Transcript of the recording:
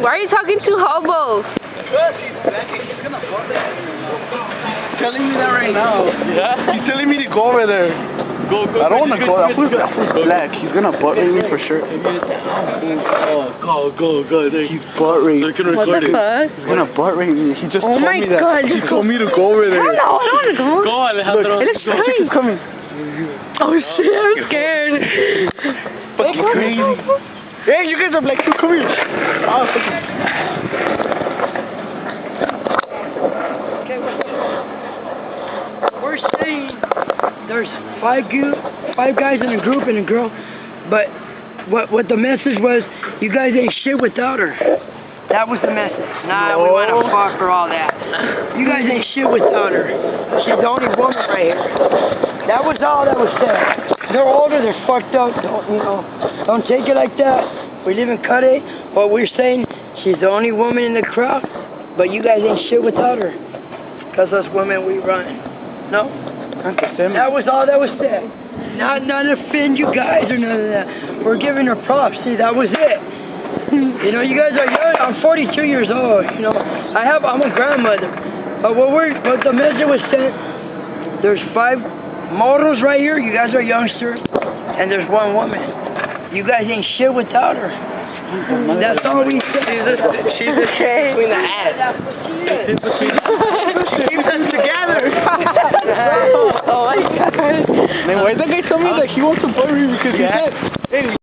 Why are you talking to hobos? He's gonna butt me. Telling me that right now. Yeah? He's telling me to go over there. Go. I don't want to go. That fool's black. He's gonna butt me for sure. Go. He's butt raping. They can What record the it. fuck? He's gonna butt rape me. He just Oh told my me that. God. He told me to go over there. I don't want to go. Go, Alejandro. It is The chick is coming. Oh shit, I'm scared. Fucking crazy. Hey, you guys are black too. Come here. Oh, Okay, we're saying there's five guys in a group and a girl, but what the message was, you guys ain't shit without her. That was the message. Nah, we want to fuck her, all that. You guys ain't shit without her. She's the only woman right here. That was all that was said. They're older, they're fucked up. Don't take it like that. We live in Cuddy, but we're saying she's the only woman in the crowd, but you guys ain't shit without her. Because us women, we run. No? That was all that was said. Not to offend you guys or none of that. We're giving her props. See, that was it. You guys are young. I'm 42 years old. I'm a grandmother. But what the message was sent, there's 5 mortals right here. You guys are youngsters. And there's 1 woman. You guys ain't shit without her. That's all we said. She's a chain between the ass. That's what she is. Keeps us together. Oh my God. Man, why did that guy tell me that he wants to butt me because he said, hey,